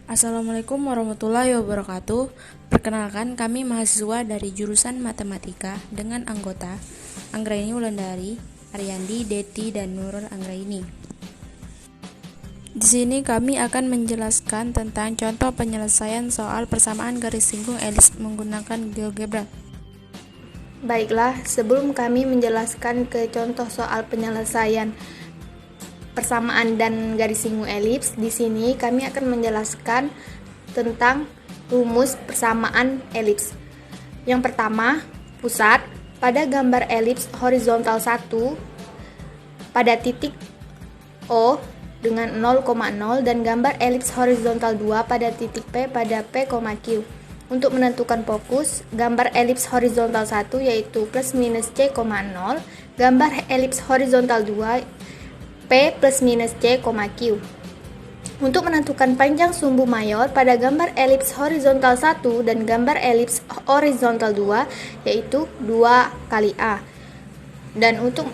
Assalamualaikum warahmatullahi wabarakatuh. Perkenalkan, kami mahasiswa dari jurusan Matematika dengan anggota Anggraini Wulandari, Aryandi, Deti, dan Nurul Anggraini. Di sini kami akan menjelaskan tentang contoh penyelesaian soal persamaan garis singgung elips menggunakan GeoGebra. Baiklah, sebelum kami menjelaskan ke contoh soal penyelesaian persamaan dan garis singgung elips, di sini kami akan menjelaskan tentang rumus persamaan elips. Yang pertama, pusat pada gambar elips horizontal 1 pada titik O dengan 0,0 dan gambar elips horizontal 2 pada titik P pada P, Q. Untuk menentukan fokus, gambar elips horizontal 1 yaitu plus minus C, 0, gambar elips horizontal 2 P plus minus C, Q. Untuk menentukan panjang sumbu mayor pada gambar elips horizontal 1 dan gambar elips horizontal 2 yaitu 2 kali A. Dan untuk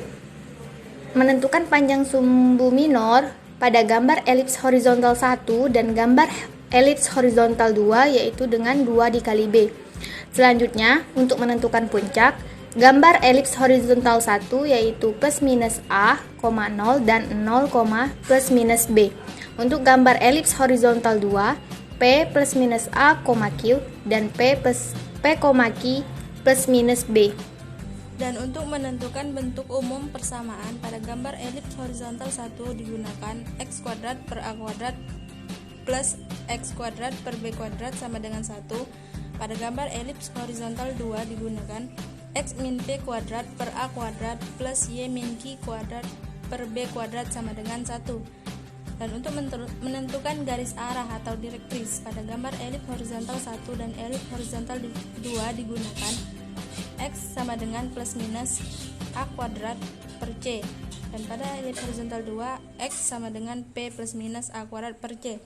menentukan panjang sumbu minor pada gambar elips horizontal 1 dan gambar elips horizontal 2 yaitu dengan 2 dikali B. Selanjutnya, untuk menentukan puncak, gambar elips horizontal 1 yaitu plus minus A, 0 dan 0, plus minus B. Untuk gambar elips horizontal 2, P plus minus A, Q dan P, Q plus minus B. Dan untuk menentukan bentuk umum persamaan pada gambar elips horizontal 1 digunakan x kuadrat per a kuadrat plus x kuadrat per b kuadrat sama dengan 1. Pada gambar elips horizontal 2 digunakan x min p kuadrat per a kuadrat plus y min q kuadrat per b kuadrat sama dengan 1. Dan untuk menentukan garis arah atau direktris pada gambar elips horizontal 1 dan elips horizontal 2 digunakan x sama dengan plus minus a kuadrat per c, dan pada elips horizontal 2 x sama dengan p plus minus a kuadrat per c.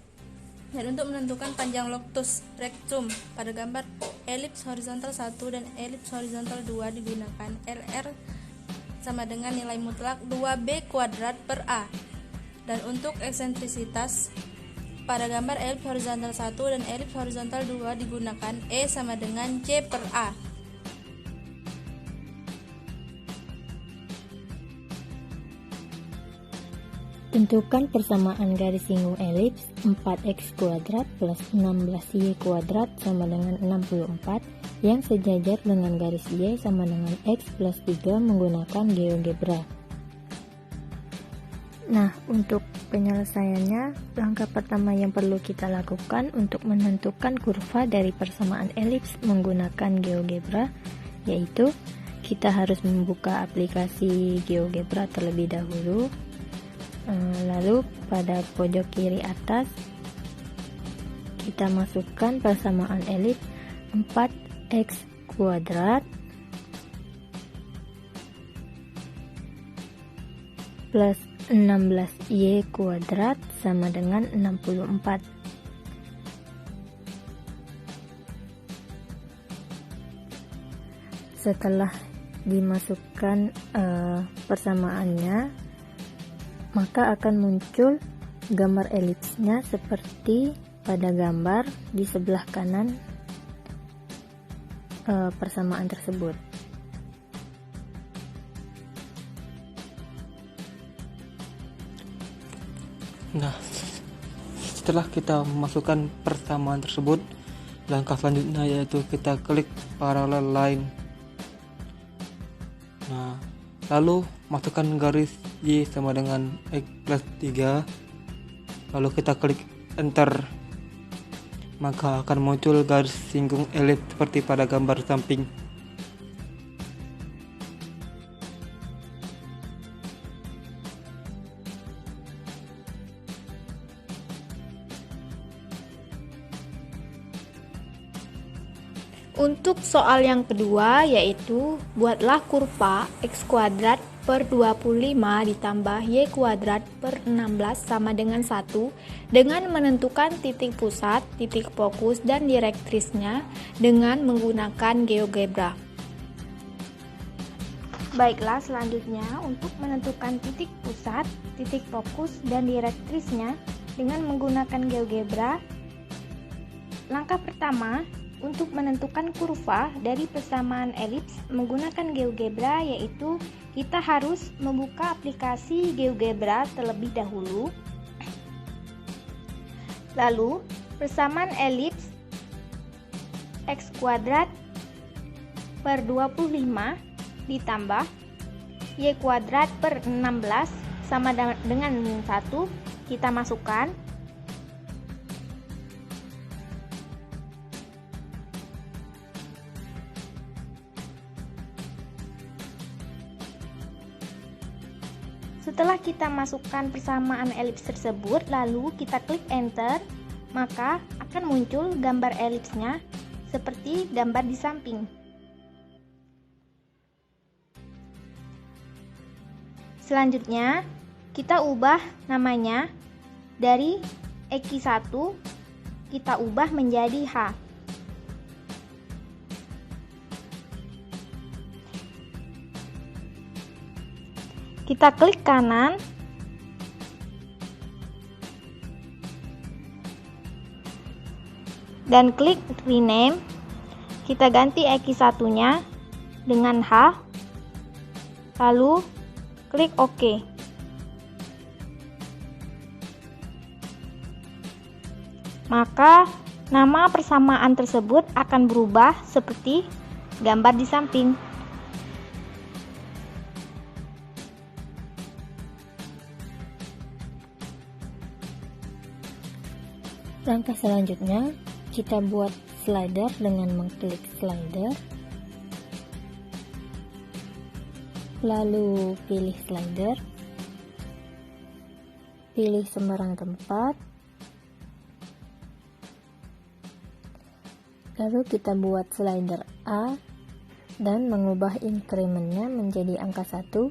Dan untuk menentukan panjang locus rectum pada gambar elips horizontal 1 dan elips horizontal 2 digunakan LR sama dengan nilai mutlak 2b kuadrat per a. Dan untuk eksentrisitas pada gambar elips horizontal 1 dan elips horizontal 2 digunakan E sama dengan C per A. Tentukan persamaan garis singgung elips 4x kuadrat plus 16y kuadrat sama dengan 64 yang sejajar dengan garis y sama dengan x plus 3 menggunakan GeoGebra. Nah, untuk penyelesaiannya, langkah pertama yang perlu kita lakukan untuk menentukan kurva dari persamaan elips menggunakan GeoGebra yaitu kita harus membuka aplikasi GeoGebra terlebih dahulu. Lalu pada pojok kiri atas kita masukkan persamaan elips 4x kuadrat plus 16y kuadrat sama dengan 64. Setelah dimasukkan persamaannya, maka akan muncul gambar elipsnya seperti pada gambar di sebelah kanan persamaan tersebut. Nah, setelah kita memasukkan persamaan tersebut, langkah selanjutnya yaitu kita klik parallel line. Nah, lalu masukkan garis Y sama dengan X plus 3, lalu kita klik enter, maka akan muncul garis singgung elips seperti pada gambar samping. Untuk soal yang kedua yaitu buatlah kurva x kuadrat per 25 ditambah y kuadrat per 16 sama dengan 1 dengan menentukan titik pusat, titik fokus, dan direktrisnya dengan menggunakan GeoGebra. Baiklah, selanjutnya untuk menentukan titik pusat, titik fokus, dan direktrisnya dengan menggunakan GeoGebra, Langkah pertama untuk menentukan kurva dari persamaan elips menggunakan GeoGebra, yaitu kita harus membuka aplikasi GeoGebra terlebih dahulu. Lalu persamaan elips x kuadrat per 25 ditambah y kuadrat per 16 sama dengan 1, kita masukkan. Setelah kita masukkan persamaan elips tersebut, lalu kita klik enter, maka akan muncul gambar elipsnya seperti gambar di samping. Selanjutnya, kita ubah namanya dari X1, kita ubah menjadi H. Kita klik kanan, dan klik rename. Kita ganti X1-nya dengan H, lalu klik OK. Maka nama persamaan tersebut akan berubah seperti gambar di samping. Langkah selanjutnya, kita buat slider dengan mengklik slider, lalu pilih slider, pilih sembarang tempat, lalu kita buat slider A dan mengubah incrementnya menjadi angka 1,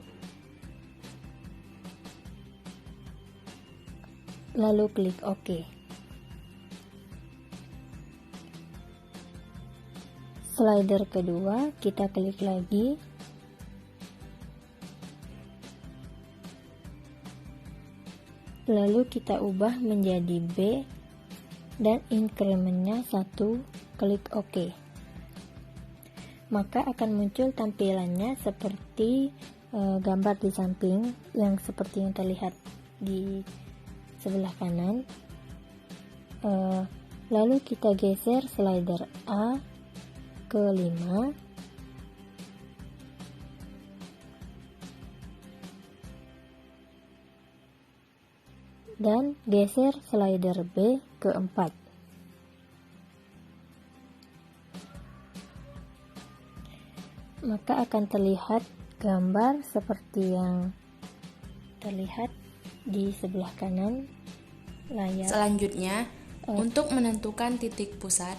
lalu klik OK. Slider kedua kita klik lagi, lalu kita ubah menjadi B dan incrementnya 1, klik OK. Maka akan muncul tampilannya seperti gambar di samping yang seperti yang terlihat di sebelah kanan. Lalu kita geser slider A ke 5, dan geser slider B ke 4. Maka akan terlihat gambar seperti yang terlihat di sebelah kanan layar. Selanjutnya, untuk menentukan titik pusat,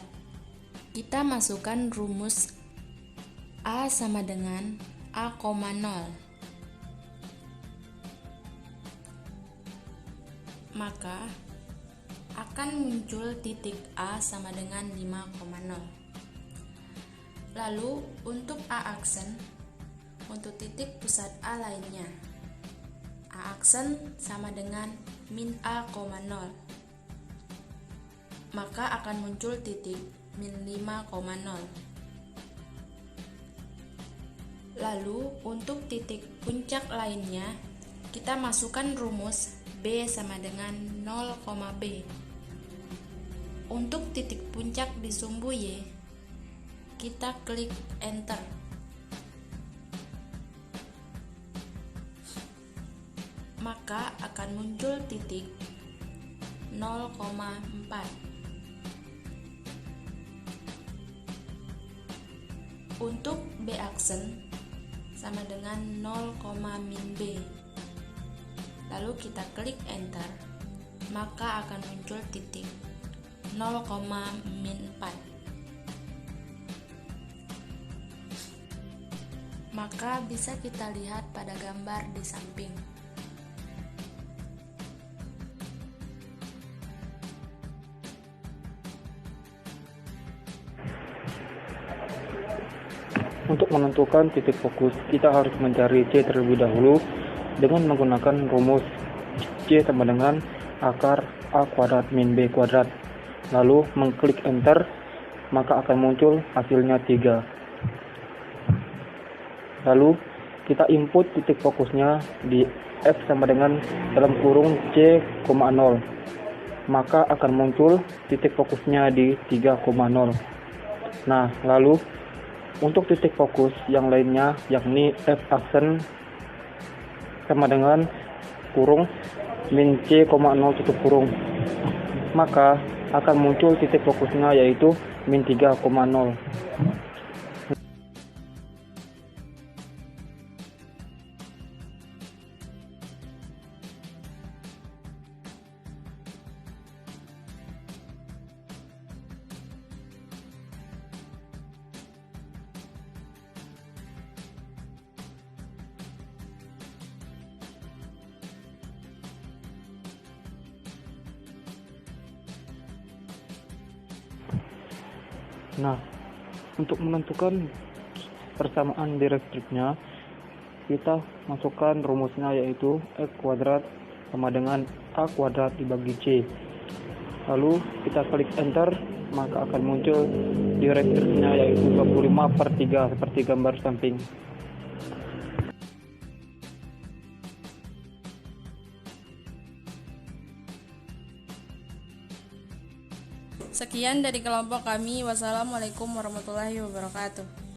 kita masukkan rumus A sama dengan A,0. Maka akan muncul titik A sama dengan 5,0. Lalu untuk A aksen, untuk titik pusat A lainnya, A aksen sama dengan min A,0. Maka akan muncul titik min 5,0. Lalu untuk titik puncak lainnya, kita masukkan rumus B sama dengan 0,B. Untuk titik puncak di sumbu Y, kita klik enter. Maka akan muncul titik 0,4. Untuk B aksen sama dengan 0,-B. Lalu kita klik enter, maka akan muncul titik 0,-4. Maka bisa kita lihat pada gambar di samping. Untuk menentukan titik fokus, kita harus mencari C terlebih dahulu dengan menggunakan rumus C sama dengan akar A kuadrat min B kuadrat. lalu mengklik enter, maka akan muncul hasilnya 3. Lalu kita input titik fokusnya di F sama dengan dalam kurung C,0, maka akan muncul titik fokusnya di 3,0. Nah, lalu untuk titik fokus yang lainnya, yakni F aksen sama dengan kurung min C,0 tutup kurung, maka akan muncul titik fokusnya yaitu min 3,0. Nah, untuk menentukan persamaan direktriknya, kita masukkan rumusnya yaitu X kuadrat sama dengan A kuadrat dibagi C. Lalu kita klik enter, maka akan muncul direktriknya yaitu 25/3 seperti gambar samping. Sekian dari kelompok kami. Wassalamualaikum warahmatullahi wabarakatuh.